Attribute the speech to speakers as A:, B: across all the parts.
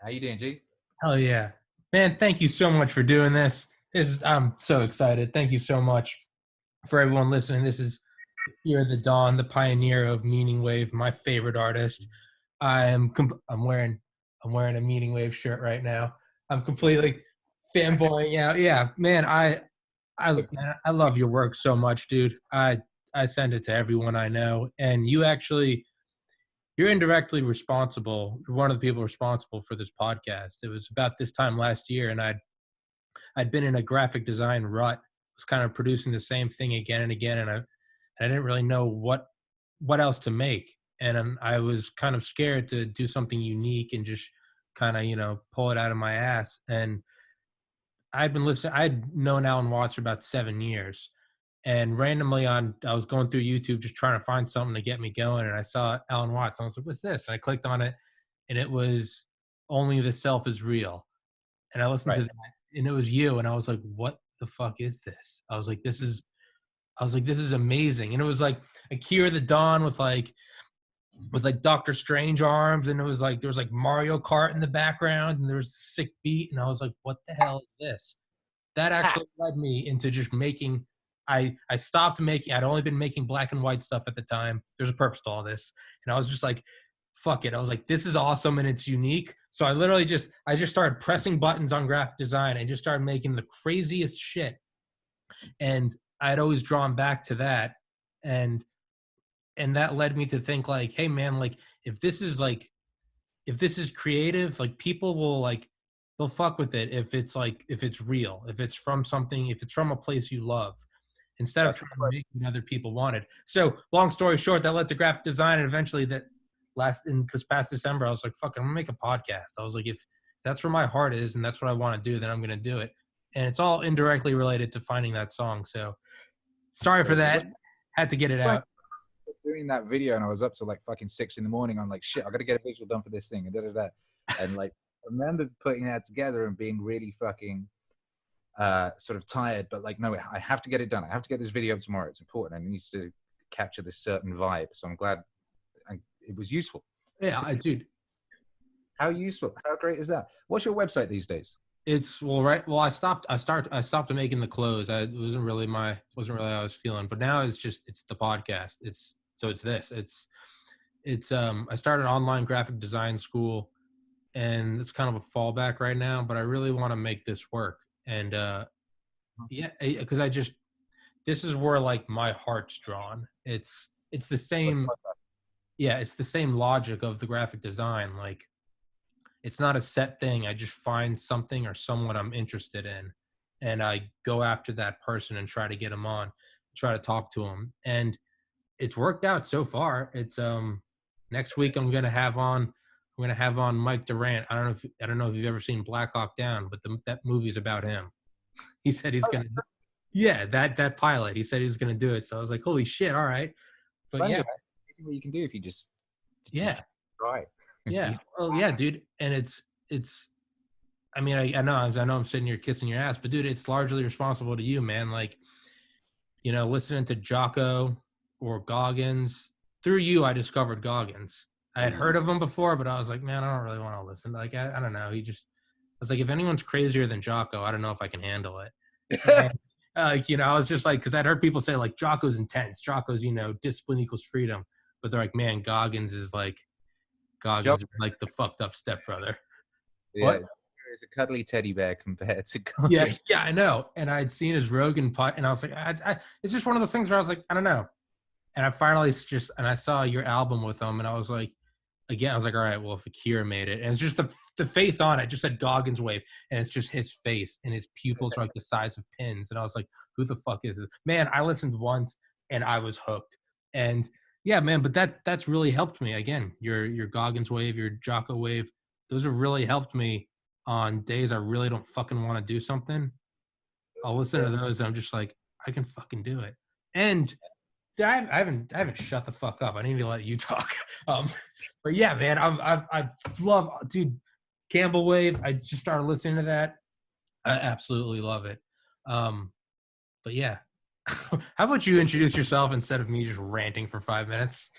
A: How you doing, G?
B: Hell yeah. Man, thank you so much for doing this. I'm so excited. Thank you so much for everyone listening. This is Here the Dawn, the pioneer of Meaning Wave, my favorite artist. I'm wearing a Meaning Wave shirt right now. I'm completely fanboying out. Yeah, man, I love your work so much, dude. I send it to everyone I know, and you're indirectly responsible. You're one of the people responsible for this podcast. It was about this time last year, and I'd been in a graphic design rut. Was kind of producing the same thing again and again, and I didn't really know what else to make. And I was kind of scared to do something unique and just kind of pull it out of my ass. And I'd been listening. I'd known Alan Watts for about 7 years, and randomly I was going through YouTube just trying to find something to get me going, and I saw Alan Watts. And I was like, "What's this?" And I clicked on it, and it was "Only the Self is Real." And I listened to that, and it was you, and I was like, "What the fuck is this?" I was like, "This is amazing." And it was like Akira the Dawn with Doctor Strange arms, and it was like there was like Mario Kart in the background, and there was a sick beat, and I was like, "What the hell is this?" That actually led me into just making. I stopped making. I'd only been making black and white stuff at the time. There's a purpose to all this, and I was just like, "Fuck it." I was like, "This is awesome and it's unique." So I just started pressing buttons on graphic design and just started making the craziest shit. And I'd always drawn back to that, and that led me to think like, "Hey man, like if this is creative, like people will they'll fuck with it if it's real, if it's from something, if it's from a place you love, instead of trying to make what other people wanted." So long story short, that led to graphic design, and eventually this past December, I was like, "Fuck, I'm gonna make a podcast." I was like, if that's where my heart is and that's what I want to do, then I'm gonna do it. And it's all indirectly related to finding that song. So sorry for that. Had to get it out.
A: Doing that video, and I was up till like fucking 6 a.m. I'm like, shit, I gotta get a visual done for this thing, and and like I remember putting that together and being really fucking sort of tired, but like, no, I have to get it done. I have to get this video up tomorrow. It's important. I need to capture this certain vibe. So I'm glad it was useful.
B: Yeah, dude.
A: How useful? How great is that? What's your website these days?
B: It's I stopped making the clothes. It wasn't really how I was feeling, but now it's the podcast. I started online graphic design school, and it's kind of a fallback right now, but I really want to make this work. And because this is where like my heart's drawn. It's the same. Yeah, it's the same logic of the graphic design. Like, it's not a set thing. I just find something or someone I'm interested in, and I go after that person and try to get them on, try to talk to them. And it's worked out so far. It's next week I'm gonna have on Mike Durant. I don't know if you've ever seen Black Hawk Down, but that movie's about him. He said he's gonna. Yeah, that pilot. He said he was gonna do it. So I was like, holy shit! All right, but yeah,
A: see what you can do if you just
B: try. Yeah. Well, yeah, dude. And it's. I mean, I know I'm sitting here kissing your ass, but dude, it's largely responsible to you, man. Like, listening to Jocko or Goggins. Through you, I discovered Goggins. I had heard of him before, but I was like, man, I don't really want to listen. Like, I don't know. I was like, if anyone's crazier than Jocko, I don't know if I can handle it. And, I was just like, because I'd heard people say like Jocko's intense. Jocko's, discipline equals freedom. But they're like, man, Goggins is like the fucked up stepbrother.
A: Yeah. What? Is a cuddly teddy bear compared to Goggins.
B: Yeah, I know. And I'd seen his Rogan putt, and I was like, it's just one of those things where I was like, I don't know. And I finally I saw your album with him, and I was like, again, I was like, all right, well, if Akira made it, and it's just the face on it just said Goggins Wave, and it's just his face, and his pupils are like the size of pins, and I was like, who the fuck is this? Man, I listened once, and I was hooked. And yeah, man, but that's really helped me. Again, your Goggins Wave, your Jocko Wave, those have really helped me on days I really don't fucking want to do something. I'll listen to those, and I'm just like, I can fucking do it. And I haven't shut the fuck up. I need to let you talk. But yeah, man, I love, dude, Campbell Wave. I just started listening to that. I absolutely love it. But yeah, how about you introduce yourself instead of me just ranting for 5 minutes?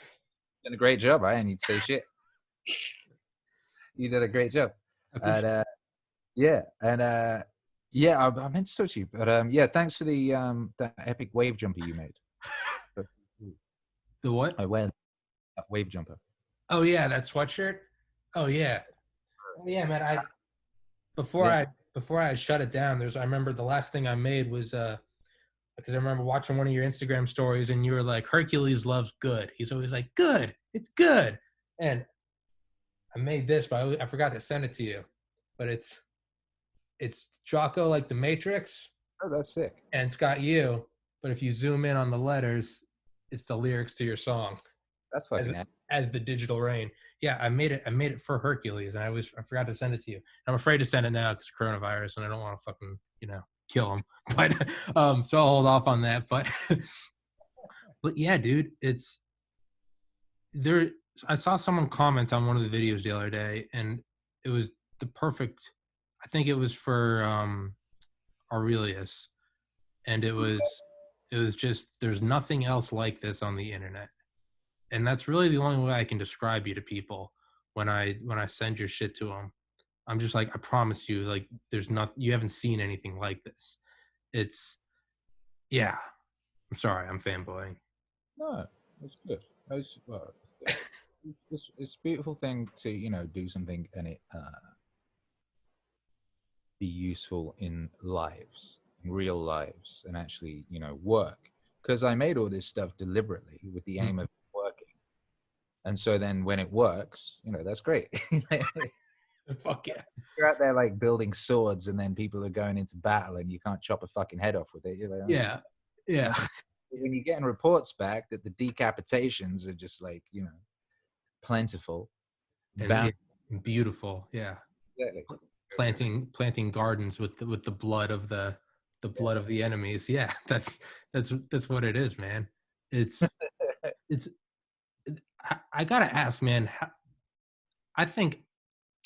A: You did a great job. I didn't need to say shit. You did a great job. And yeah, and yeah, I meant to talk to you, but yeah, thanks for the that epic wave jumper you made.
B: The what?
A: I wear that wave jumper.
B: Oh yeah, that sweatshirt. Oh yeah. Oh yeah, man. Before
A: Yeah.
B: I before I shut it down, I remember the last thing I made was because I remember watching one of your Instagram stories and you were like, Hercules loves good. He's always like, good, it's good. And I made this, but I forgot to send it to you. But it's Jocko like the Matrix,
A: Oh, that's sick.
B: and it's got you. But if you zoom in on the letters, it's the lyrics to your song
A: That's
B: as,
A: fucking epic.
B: as the digital rain. Yeah, I made it for Hercules, and I forgot to send it to you. I'm afraid to send it now because coronavirus, and I don't want to fucking kill him. But so I'll hold off on that. But but yeah, dude, it's there. I saw someone comment on one of the videos the other day, and it was the perfect. I think it was for Aurelius, and it was just there's nothing else like this on the internet, and that's really the only way I can describe you to people when I send your shit to them. I'm just like, I promise you, like there's not you haven't seen anything like this. It's yeah. I'm sorry, I'm fanboying.
A: No, it's good. It's, well, it's a beautiful thing to do something and it be useful in lives, in real lives, and actually work. Because I made all this stuff deliberately with the aim of working, and so then when it works, that's great.
B: Fuck yeah.
A: You're out there like building swords, and then people are going into battle, and you can't chop a fucking head off with it. You're like, oh.
B: Yeah. Yeah.
A: When you're getting reports back that the decapitations are just like plentiful,
B: And beautiful. Yeah.
A: exactly.
B: Planting gardens with the blood of the enemies. Yeah, that's what it is, man. It's I gotta ask, man. I think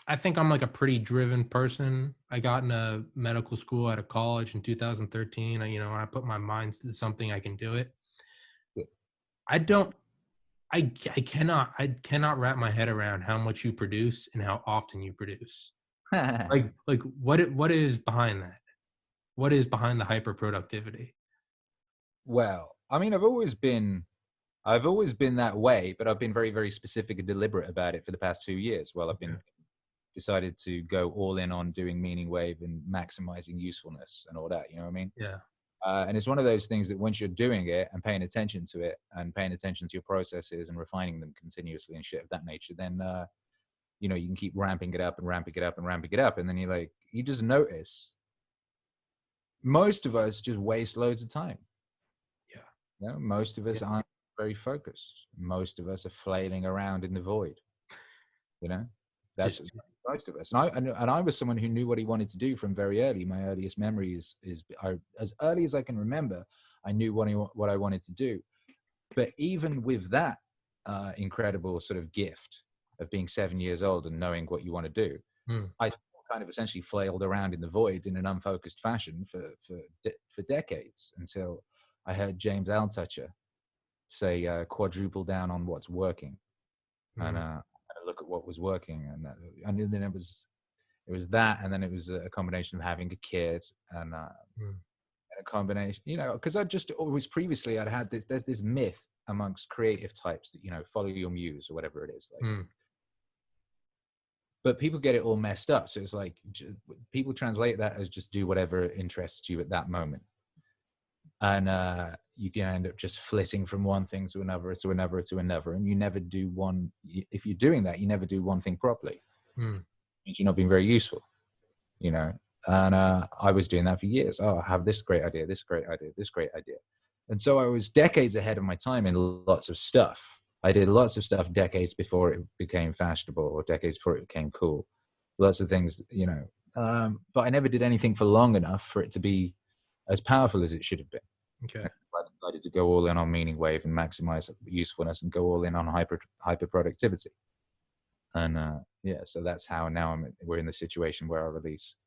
B: I think I'm like a pretty driven person. I got into medical school out of college in 2013. I put my mind to something, I can do it. I don't. I cannot wrap my head around how much you produce and how often you produce. Like what is behind that? What is behind the hyper productivity?
A: Well, I mean, I've always been that way, but I've been very, very specific and deliberate about it for the past 2 years. Well, I've been decided to go all in on doing meaning wave and maximizing usefulness and all that. You know what I mean?
B: Yeah.
A: And it's one of those things that once you're doing it and paying attention to it and paying attention to your processes and refining them continuously and shit of that nature, then you can keep ramping it up and ramping it up and ramping it up, and then you just notice most of us just waste loads of time.
B: Yeah.
A: Most of us aren't very focused. Most of us are flailing around in the void. That's just most of us. And I was someone who knew what he wanted to do from very early. My earliest memory is as early as I can remember, I knew what I wanted to do. But even with that incredible sort of gift of being 7 years old and knowing what you want to do, I kind of essentially flailed around in the void in an unfocused fashion for decades until I heard James Altucher say quadruple down on what's working, and look at what was working, and then it was that, and then it was a combination of having a kid and a combination, because I just always previously I'd had there's this myth amongst creative types that follow your muse or whatever it is, but people get it all messed up. So it's like people translate that as just do whatever interests you at that moment. And you can end up just flitting from one thing to another, to another, to another. And you never do one. If you're doing that, you never do one thing properly. It means you're not being very useful, And I was doing that for years. Oh, I have this great idea, this great idea, this great idea. And so I was decades ahead of my time in lots of stuff. I did lots of stuff decades before it became fashionable or decades before it became cool. Lots of things, but I never did anything for long enough for it to be as powerful as it should have been.
B: Okay.
A: I decided to go all in on meaning wave and maximize usefulness and go all in on hyper productivity. And so that's how now we're in the situation where I release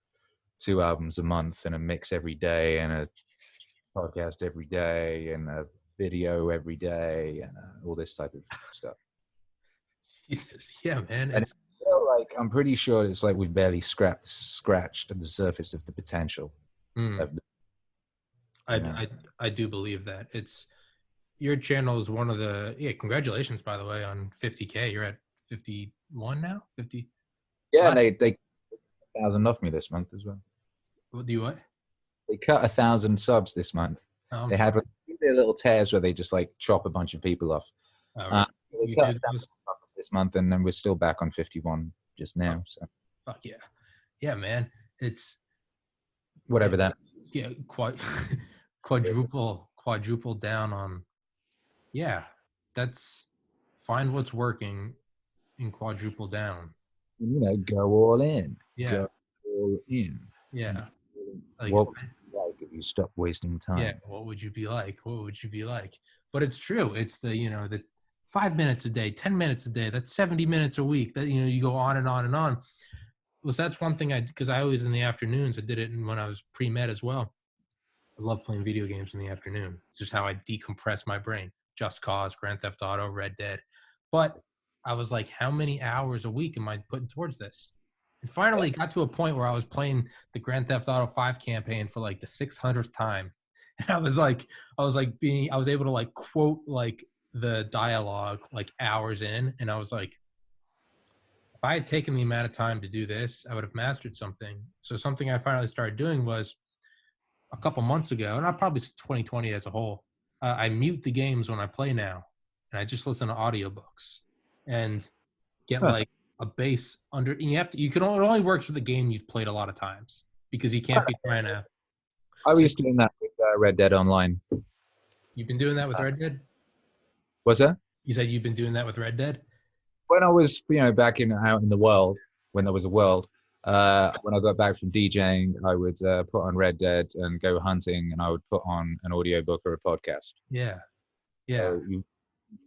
A: 2 albums a month and a mix every day and a podcast every day and a video every day and all this type of stuff.
B: Jesus. Yeah, man.
A: feel like I'm pretty sure it's like we've barely scratched the surface of the potential. Of the,
B: I do believe that. It's your channel is one of the congratulations by the way on 50K. You're at 51 now? 50.
A: yeah, they 1,000 off me this month as well.
B: What do you what?
A: They cut 1,000 subs this month. They had their little tears where they just like chop a bunch of people off.
B: Really?
A: They cut 1,000 subs this month, and then we're still back on 51 just now. So
B: fuck yeah, yeah, man. It's
A: whatever that.
B: Yeah, quadruple down on. Yeah, that's find what's working and quadruple down.
A: You know, go all in.
B: Yeah,
A: go all in.
B: Yeah.
A: Like, what would you like if you stop wasting time?
B: Yeah, what would you be like? What would you be like? But it's true. It's the the 5 minutes a day, 10 minutes a day. That's 70 minutes a week. That you go on and on and on. Well, that's one thing because I always in the afternoons. I did it when I was pre-med as well. I love playing video games in the afternoon. It's just how I decompress my brain. Just Cause, Grand Theft Auto, Red Dead. But I was like, how many hours a week am I putting towards this? And finally got to a point where I was playing the Grand Theft Auto 5 campaign for like the 600th time. And I was able to like quote like the dialogue like hours in. And I was like, if I had taken the amount of time to do this, I would have mastered something. So something I finally started doing was a couple months ago, and probably 2020 as a whole, I mute the games when I play now, and I just listen to audiobooks and get like a base under. And it only works with the game you've played a lot of times because you can't be trying to.
A: I was doing that with Red Dead Online.
B: You've been doing that with Red Dead?
A: What's that?
B: You said you've been doing that with Red Dead?
A: When I was, back out in the world, when there was a world, when I got back from DJing, I would put on Red Dead and go hunting, and I would put on an audiobook or a podcast.
B: Yeah.
A: So you're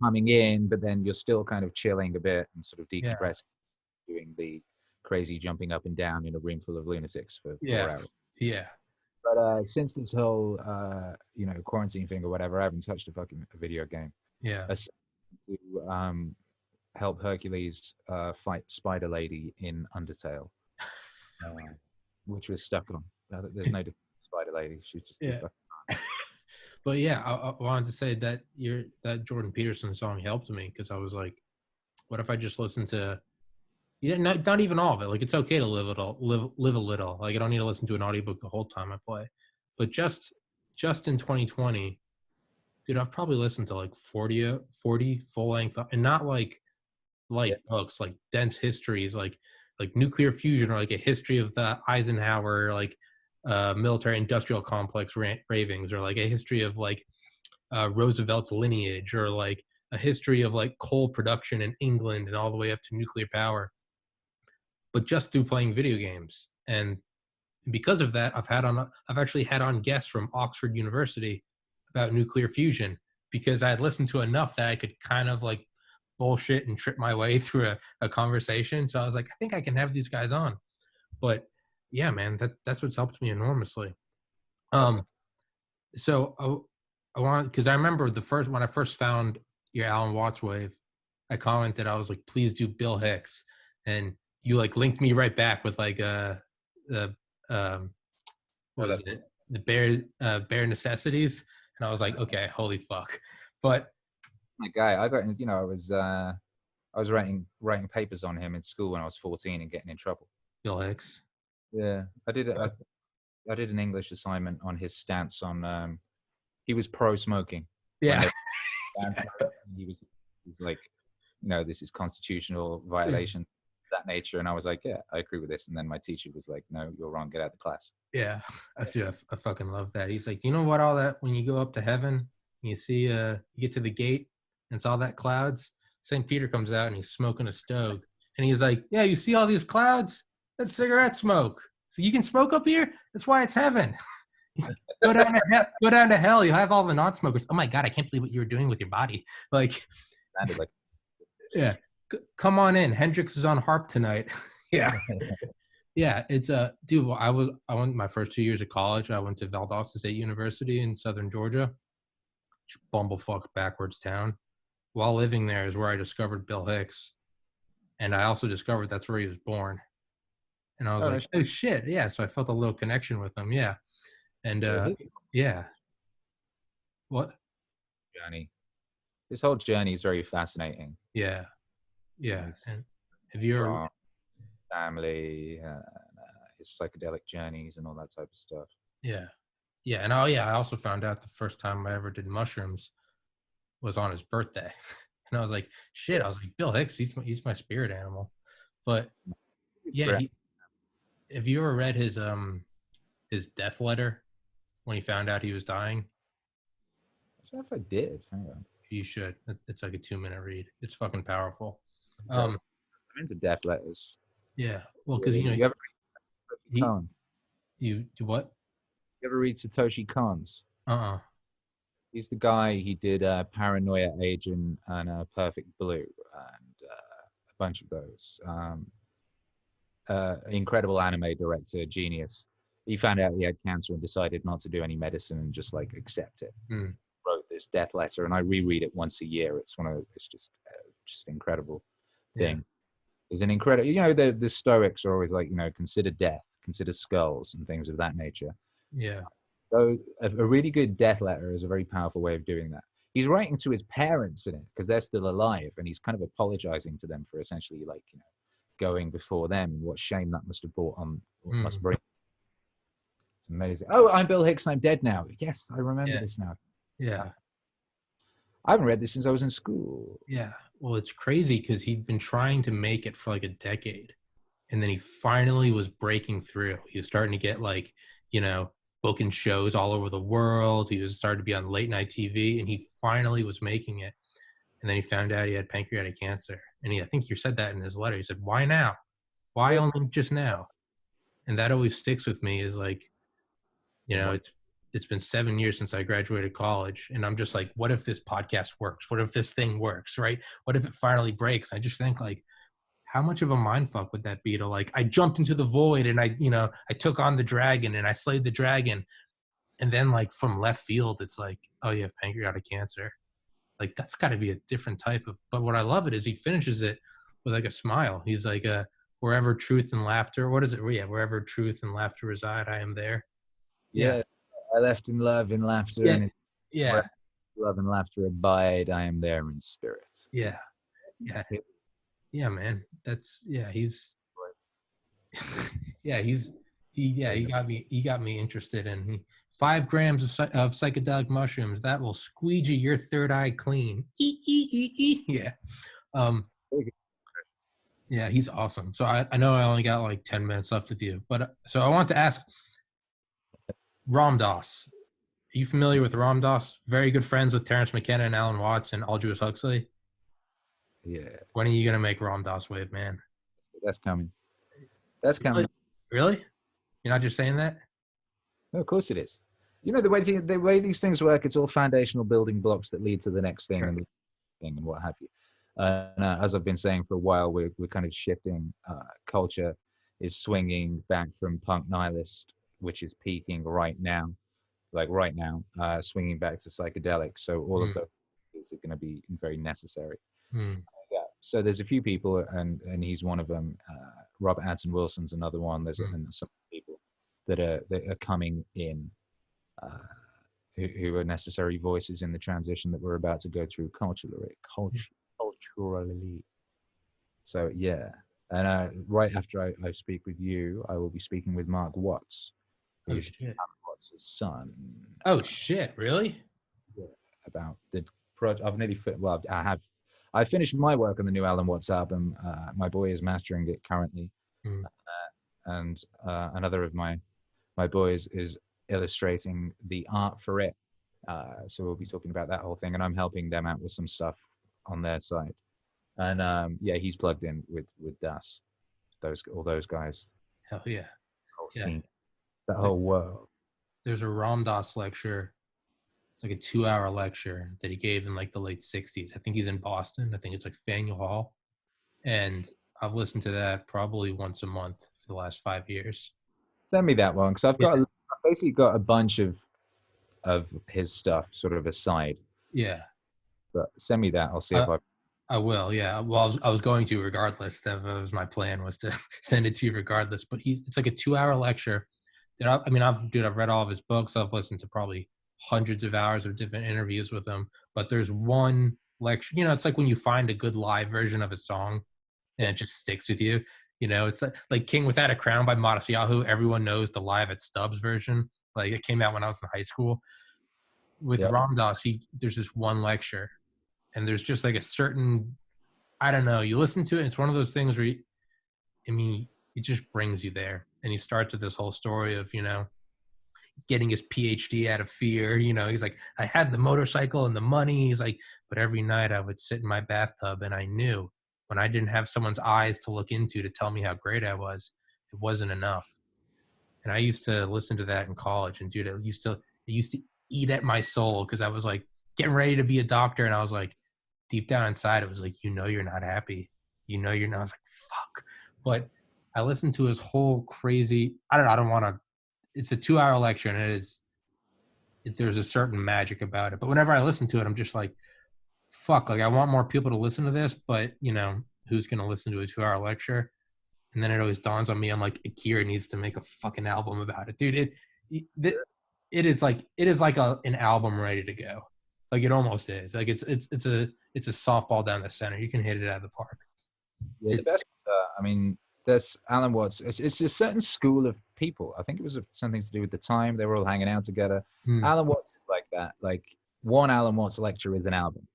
A: coming in, but then you're still kind of chilling a bit and sort of decompressing, doing the crazy jumping up and down in a room full of lunatics for 4 hours.
B: Yeah.
A: But since this whole, quarantine thing or whatever, I haven't touched a video game.
B: Yeah.
A: To help Hercules fight Spider Lady in Undertale. Which was stuck on. There's no Spider Lady. She's just too fucking.
B: But yeah, I wanted to say that that Jordan Peterson song helped me because I was like, what if I just listen to, not even all of it. Like it's okay to live a little. Like I don't need to listen to an audiobook the whole time I play. But just in 2020, dude, I've probably listened to like 40 full length, and not like light books, like dense histories, like nuclear fusion, or like a history of the Eisenhower like military industrial complex ravings, or like a history of like Roosevelt's lineage, or like a history of like coal production in England and all the way up to nuclear power, but just through playing video games. And because of that, I've actually had on guests from Oxford University about nuclear fusion, because I had listened to enough that I could kind of like bullshit and trip my way through a conversation. So I was like, I think I can have these guys on. But yeah, man, that's what's helped me enormously. So I want, because I remember when I first found your Alan Watts wave, I commented, I was like, please do Bill Hicks, and you like linked me right back with like the bare necessities, and I was like, okay, holy fuck. But
A: my guy, I got, I was writing papers on him in school when I was 14 and getting in trouble.
B: Bill Hicks.
A: Yeah, I did an English assignment on his stance on. He was pro smoking.
B: Yeah.
A: He was like, this is constitutional violation, that nature, and I was like, yeah, I agree with this. And then my teacher was like, no, you're wrong. Get out of the class.
B: Yeah, I fucking love that. He's like, do you know what? All that when you go up to heaven, you see, you get to the gate, and it's all that clouds. St. Peter comes out and he's smoking a stove, and he's like, yeah, you see all these clouds? That's cigarette smoke. So you can smoke up here? That's why it's heaven. Go down to hell. You have all the non-smokers. Oh my God, I can't believe what you were doing with your body. Like, yeah, come on in. Hendrix is on harp tonight. Yeah. Yeah, it's dude. I went my first 2 years of college. I went to Valdosta State University in Southern Georgia. Bumblefuck backwards town. While living there is where I discovered Bill Hicks, And I also discovered that's where he was born. And I was like, oh shit, yeah. So I felt a little connection with him, yeah. And yeah. What?
A: Journey. His whole journey is very fascinating.
B: Yeah. Yeah. And have you ever
A: family, his psychedelic journeys and all that type of stuff?
B: Yeah. Yeah. And oh yeah, I also found out the first time I ever did mushrooms was on his birthday. And I was like, shit, I was like, Bill Hicks, he's my spirit animal. But yeah, have you ever read his death letter when he found out he was dying?
A: I don't know if I did. Hang on.
B: You should. It's like a 2-minute read. It's fucking powerful.
A: I'm into death letters.
B: Yeah. Well, because
A: you ever read Satoshi Kon?
B: You do what?
A: You ever read Satoshi Kon's? He's the guy. He did Paranoia Agent and Perfect Blue and a bunch of those. Incredible anime director, genius. He found out he had cancer and decided not to do any medicine and just like accept it. Wrote this death letter, and I reread it once a year. It's just incredible thing. Yeah. It's an incredible. You know, the Stoics are always like, you know, consider death, consider skulls, and things of that nature.
B: Yeah.
A: So a really good death letter is a very powerful way of doing that. He's writing to his parents in it because they're still alive, and he's kind of apologizing to them for essentially, like, you know, going before them and what shame that must have brought on, must bring. It's amazing. Oh, I'm Bill Hicks. I'm dead now. Yes, I remember this now.
B: Yeah.
A: I haven't read this since I was in school.
B: Yeah. Well, it's crazy because he'd been trying to make it for like a decade. And then he finally was breaking through. He was starting to get, like, you know, booking shows all over the world. He was starting to be on late night TV, and he finally was making it. And then he found out he had pancreatic cancer. And I think you said that in his letter. He said, why now? Why only just now? And that always sticks with me, is like, you know, it's been 7 years since I graduated college, and I'm just like, what if this podcast works? What if this thing works, right? What if it finally breaks? I just think, like, how much of a mindfuck would that be to, like, I jumped into the void and I took on the dragon and I slayed the dragon. And then, like, from left field, it's like, oh, you have pancreatic cancer. Like, that's got to be a different type of, but what I love it is he finishes it with like a smile. He's like, wherever truth and laughter, what is it? Yeah, wherever truth and laughter reside, I am there.
A: Yeah. I left in love and laughter, and love and laughter abide. I am there in spirit.
B: Yeah. Yeah. Yeah, man. He's he got me interested in 5 grams of psychedelic mushrooms that will squeegee your third eye clean. Yeah. Yeah, he's awesome. So I know I only got like 10 minutes left with you, but so I want to ask, Ram Dass. Are you familiar with Ram Dass? Very good friends with Terrence McKenna and Alan Watts and Aldous Huxley.
A: Yeah.
B: When are you gonna make Ram Dass wave, man?
A: That's coming. That's coming.
B: Really? You're not just saying that?
A: No, of course it is. You know, the way these things work, it's all foundational building blocks that lead to the next thing, and what have you. As I've been saying for a while, we're kind of shifting. Culture is swinging back from punk nihilist, which is peaking right now, swinging back to psychedelic. So all of those are going to be very necessary. Yeah. So there's a few people, and he's one of them. Robert Anton Wilson's another one. There's some people that are coming in, who are necessary voices in the transition that we're about to go through culturally. So yeah, and right after I speak with you, I will be speaking with Mark Watts.
B: Oh shit!
A: Watts' son.
B: Oh shit! Really?
A: Yeah, about the project. I finished my work on the new Alan Watts album. My boy is mastering it currently, and another of my boys is illustrating the art for it. So we'll be talking about that whole thing, and I'm helping them out with some stuff on their side. And he's plugged in with Das, all those guys.
B: Hell yeah!
A: Whole scene, that whole world.
B: There's a Ram Dass lecture. It's like a 2-hour lecture that he gave in like the late 60s. I think he's in Boston. I think it's like Faneuil Hall. And I've listened to that probably once a month for the last 5 years.
A: Send me that one, because I've basically got a bunch of his stuff sort of aside.
B: Yeah.
A: But send me that. I'll see if I
B: I will, yeah. Well, I was going to regardless. That was my plan, was to send it to you regardless. But it's like a 2-hour lecture. I've read all of his books. I've listened to probably hundreds of hours of different interviews with him. But there's one lecture. It's like when you find a good live version of a song, and it just sticks with you. It's like King Without a Crown by Modest Yahoo. Everyone knows the live at Stubbs version. Like, it came out when I was in high school. With
A: Yeah.
B: Ram Dass, there's this one lecture, and there's just like a certain, I don't know, you listen to it, it's one of those things where it just brings you there. And he starts with this whole story of, getting his PhD out of fear. He's like, I had the motorcycle and the money. He's like, but every night I would sit in my bathtub, and I knew when I didn't have someone's eyes to look into to tell me how great I was, it wasn't enough. And I used to listen to that in college, and dude, it used to eat at my soul, because I was like getting ready to be a doctor, and I was like, deep down inside, it was like, you're not happy. You're not. I was like, fuck. But I listened to his whole crazy, I don't want to, it's a 2-hour lecture, and there's a certain magic about it. But whenever I listen to it, I'm just like, fuck, like, I want more people to listen to this, but who's going to listen to a 2-hour lecture? And then it always dawns on me, I'm like, Akira needs to make a fucking album about it, dude. It is like an album ready to go. Like, it almost is. Like, it's a softball down the center. You can hit it out of the park.
A: Yeah, the best. There's Alan Watts. It's a certain school of people. I think it was something to do with the time they were all hanging out together. Alan Watts is like that. Like, one Alan Watts lecture is an album,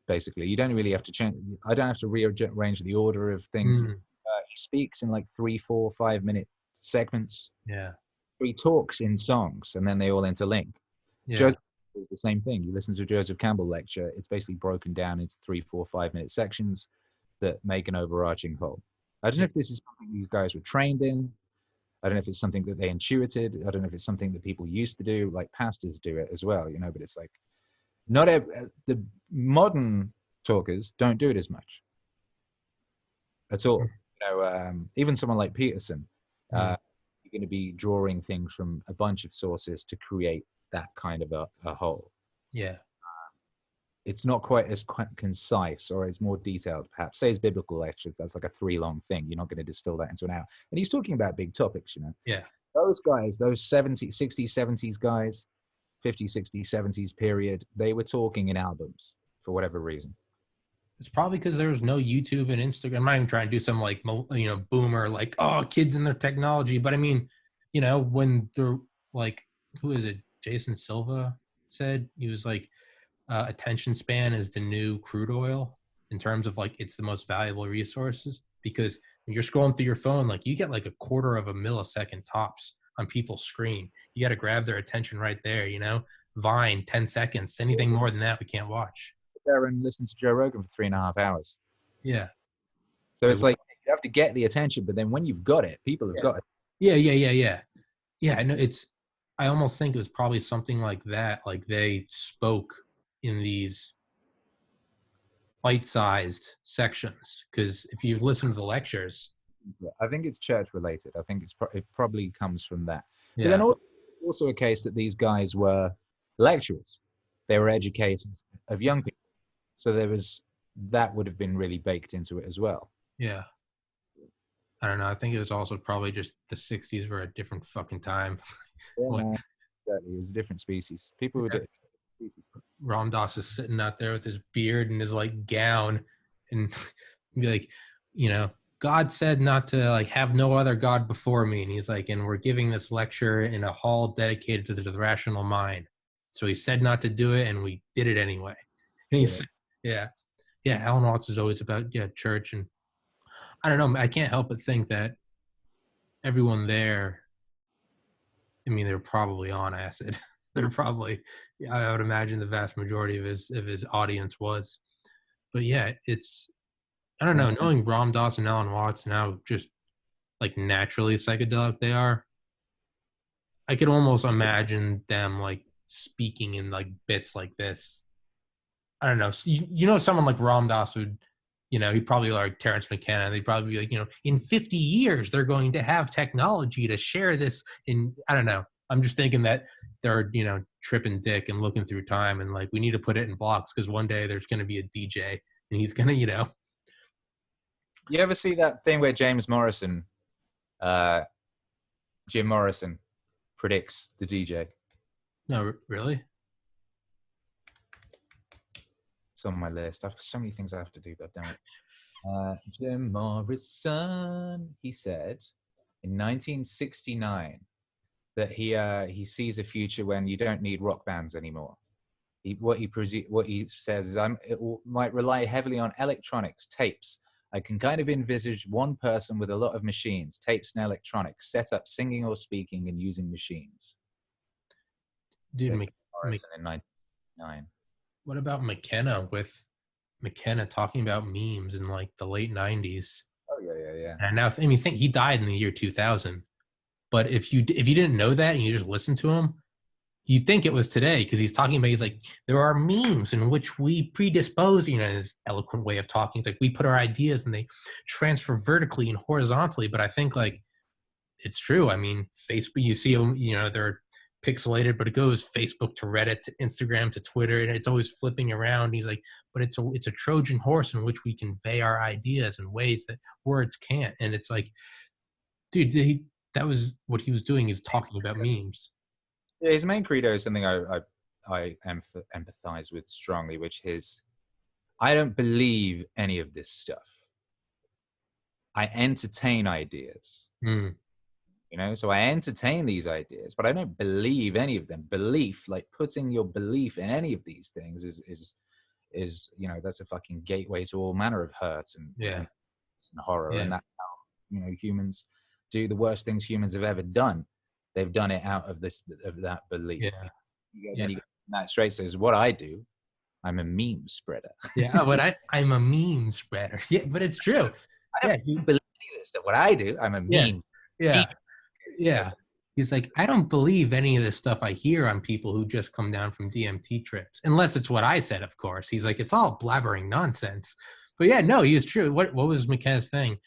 A: basically. You don't really have to change. I don't have to rearrange the order of things. He speaks in like 3, 4, 5 minute segments.
B: Yeah.
A: He talks in songs, and then they all interlink.
B: Yeah.
A: Joseph is the same thing. You listen to a Joseph Campbell lecture, it's basically broken down into 3, 4, 5 minute sections that make an overarching whole. I don't know if this is something these guys were trained in. I don't know if it's something that they intuited. I don't know if it's something that people used to do, like pastors do it as well, but it's like, the modern talkers don't do it as much at all. Even someone like Peterson, you're going to be drawing things from a bunch of sources to create that kind of a whole.
B: Yeah.
A: It's not quite as concise, or it's more detailed, perhaps. Say his biblical lectures, that's like a 3-long thing. You're not going to distill that into an hour. And he's talking about big topics,
B: Yeah.
A: Those guys, those 60s, 70s guys, 50s, 60s, 70s period, they were talking in albums for whatever reason.
B: It's probably because there was no YouTube and Instagram. I'm not even trying to do some like, boomer, like, oh, kids and their technology. But I mean, when they're like, who is it? Jason Silva said, he was like, attention span is the new crude oil, in terms of like, it's the most valuable resources, because when you're scrolling through your phone, like, you get like a quarter of a millisecond tops on people's screen. You got to grab their attention right there. Vine, 10 seconds, anything more than that we can't watch.
A: There and listen to Joe Rogan for 3.5 hours.
B: Yeah.
A: So it's like, you have to get the attention, but then when you've got it, people have got it.
B: Yeah. I know. I almost think it was probably something like that. Like, they spoke in these bite-sized sections, because if you listen to the lectures,
A: I think it's church related. I think it probably comes from that.
B: Yeah.
A: But then also a case that these guys were lecturers. They were educators of young people. So that would have been really baked into it as well.
B: Yeah. I don't know. I think it was also probably just the 60s were a different fucking time.
A: Yeah, exactly. It was a different species. People were different species.
B: Ram Dass is sitting out there with his beard and his like gown, and be like, God said not to like have no other God before me. And he's like, and we're giving this lecture in a hall dedicated to the rational mind. So he said not to do it, and we did it anyway. And he's, yeah. Alan Watts is always about, church. And I don't know, I can't help but think that everyone there, they're probably on acid. They're probably, I would imagine the vast majority of his audience was. But yeah, I don't know, knowing Ram Dass and Alan Watts and how just like naturally psychedelic they are, I could almost imagine them like speaking in like bits like this. I don't know. Someone like Ram Dass would, he'd probably like Terrence McKenna. They'd probably be like, in 50 years, they're going to have technology to share this. I don't know. I'm just thinking that they're, tripping dick and looking through time, and like, we need to put it in blocks, because one day there's going to be a DJ and he's gonna,
A: You ever see that thing where Jim Morrison predicts the DJ?
B: No, really?
A: It's on my list. I've got so many things I have to do, but damn it. Jim Morrison, he said in 1969 that he sees a future when you don't need rock bands anymore. What he says is, might rely heavily on electronics, tapes. I can kind of envisage one person with a lot of machines, tapes and electronics, set up singing or speaking and using machines.
B: Dude,
A: Morrison in 1999.
B: What about McKenna talking about memes in like the late 90s?
A: Oh yeah.
B: And now, think he died in the year 2000. But if you didn't know that and you just listened to him, you'd think it was today, because he's like, there are memes in which we predispose, his eloquent way of talking. It's like we put our ideas and they transfer vertically and horizontally. But I think like it's true. I mean, Facebook, you see them, they're pixelated, but it goes Facebook to Reddit to Instagram to Twitter, and it's always flipping around. He's like, but it's a Trojan horse in which we convey our ideas in ways that words can't. And it's like, dude, that was what he was doing, is talking about memes.
A: Yeah, his main credo is something I empathize with strongly, which is, I don't believe any of this stuff. I entertain ideas. So I entertain these ideas, but I don't believe any of them. Belief, like putting your belief in any of these things is that's a fucking gateway to all manner of hurt and horror. And that's how, humans do the worst things humans have ever done. They've done it out of that belief. That straight says, what I do, I'm a meme spreader.
B: But I'm a meme spreader. Yeah, but it's true.
A: I don't believe this stuff. What I do, I'm a meme.
B: Yeah. He's like, I don't believe any of this stuff I hear on people who just come down from DMT trips, unless it's what I said, of course. He's like, it's all blabbering nonsense. But he is true. What was McKenna's thing?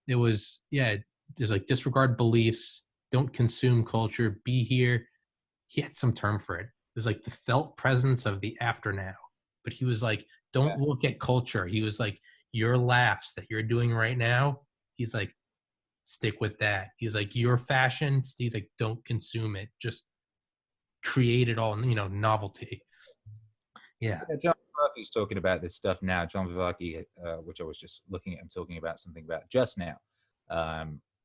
B: It was, there's like disregard beliefs, don't consume culture, be here. He had some term for it. It was like the felt presence of the after now. But he was like, don't look at culture. He was like, your laughs that you're doing right now, he's like, stick with that. He's like, your fashion, he's like, don't consume it. Just create it all, novelty. Yeah.
A: John Vivaki's talking about this stuff now. John Vivaki, which I was just looking at him talking about something about just now.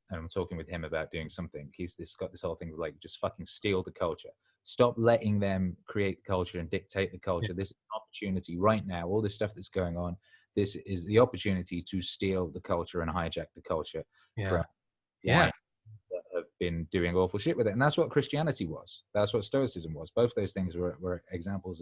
A: And I'm talking with him about doing something. He's got this whole thing of like, just fucking steal the culture. Stop letting them create the culture and dictate the culture. This is an opportunity right now. All this stuff that's going on, this is the opportunity to steal the culture and hijack the culture from that have been doing awful shit with it. And that's what Christianity was. That's what Stoicism was. Both those things were examples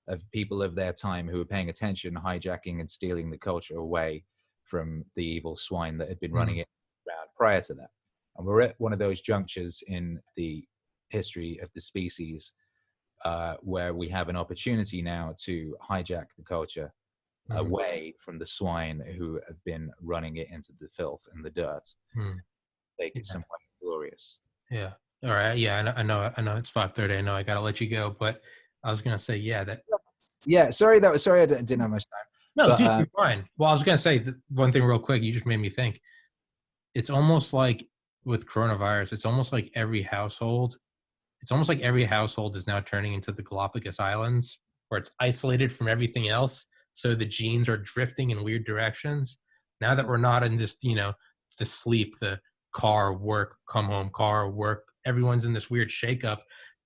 A: of people of their time who were paying attention, hijacking and stealing the culture away from the evil swine that had been running it around prior to that. And we're at one of those junctures in the history of the species where we have an opportunity now to hijack the culture away from the swine who have been running it into the filth and the dirt. Make it somewhat glorious.
B: Yeah. All right. Yeah, I know it's 5:30. I know I got to let you go, but I was going to say,
A: sorry I didn't have much time.
B: No, but, dude, you're fine. Well, I was going to say one thing real quick. You just made me think. It's almost like with coronavirus, it's almost like every household is now turning into the Galapagos Islands, where it's isolated from everything else. So the genes are drifting in weird directions. Now that we're not in this, the sleep, the car, work, come home, car, work, everyone's in this weird shakeup.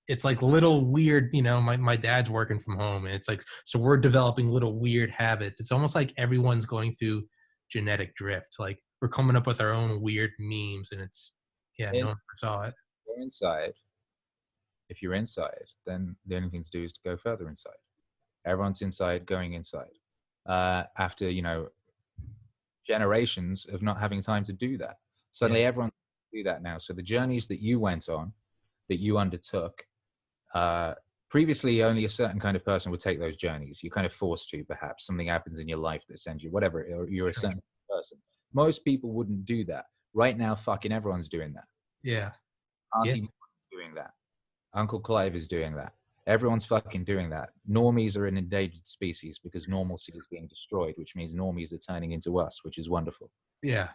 B: It's like little weird, my dad's working from home, and it's like, so we're developing little weird habits. It's almost like everyone's going through genetic drift. Like we're coming up with our own weird memes, and it's, no one saw it.
A: If you're inside, then the only thing to do is to go further inside. Everyone's inside, going inside. After, generations of not having time to do that. Suddenly everyone can do that now. So the journeys that you went on, that you undertook, previously only a certain kind of person would take those journeys. You're kind of forced to, perhaps. Something happens in your life that sends you, whatever, or you're a certain person. Most people wouldn't do that. Right now, fucking everyone's doing that.
B: Yeah.
A: Auntie is doing that. Uncle Clive is doing that. Everyone's fucking doing that. Normies are an endangered species because normalcy is being destroyed, which means normies are turning into us, which is wonderful.
B: Yeah.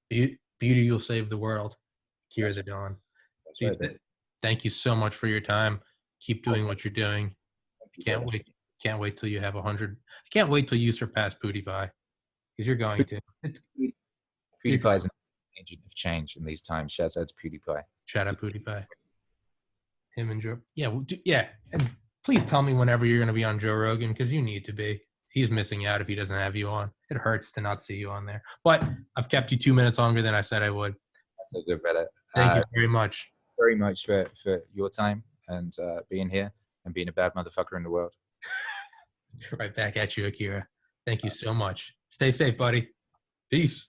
B: Beauty will save the world. Hear the dawn.
A: That's right, baby.
B: Thank you so much for your time. Keep doing what you're doing.
A: Thank you,
B: Can't wait till you have 100. I can't wait till you surpass PewDiePie, because you're going to.
A: PewDiePie is an agent of change in these times. Shouts out to PewDiePie.
B: Shout out PewDiePie. Him and Joe. Yeah, yeah. And please tell me whenever you're going to be on Joe Rogan, because you need to be. He's missing out if he doesn't have you on. It hurts to not see you on there. But I've kept you 2 minutes longer than I said I would.
A: That's so good, brother.
B: Thank you very much.
A: Very much for your time and being here and being a bad motherfucker in the world.
B: Right back at you, Akira. Thank you so much. Stay safe, buddy. Peace.